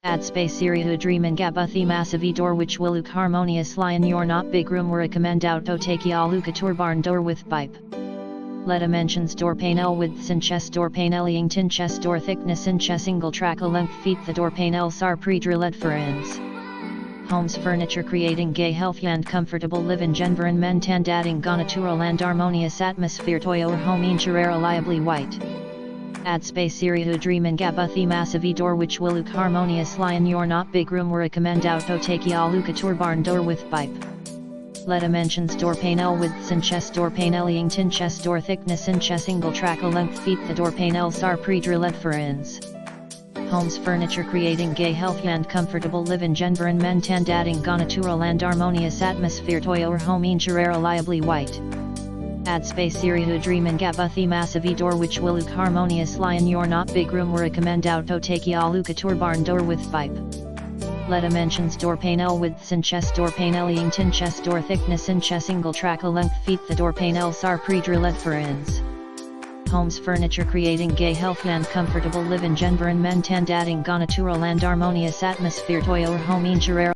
Add space area to dream and gabuthi massive door which will look harmonious lie in your not big room recommend auto take aluka tour barn door with pipe. Let dimensions door panel widths in chest door panel tin chest door thickness in chest single track a length feet the door panel sar pre-drilled for ends. Homes furniture creating gay healthy and comfortable live in environment and adding natural and harmonious atmosphere to your home interior reliably white. Add space area to dream and gabuthi massive door which will look harmonious lie in your not big room recommend auto take aluka tour barn door with pipe. Let dimensions door panel widths in chest door panel tin chest door thickness in chest single track a length feet the door panels are pre-drilled for ends. Homes furniture creating gay healthy and comfortable live in environment and adding natural and harmonious atmosphere to your home interior reliably white. Add space area to dream and gabuthi massive door which will look harmonious lie in your not big room recommend auto take aluka tour barn door with pipe. Let dimensions door panel widths in chest door panel tin chest door thickness in chest single track a length feet the door panels are pre-drilled for ends. Homes furniture creating gay healthy and comfortable live in environment and adding natural and harmonious atmosphere to your home interior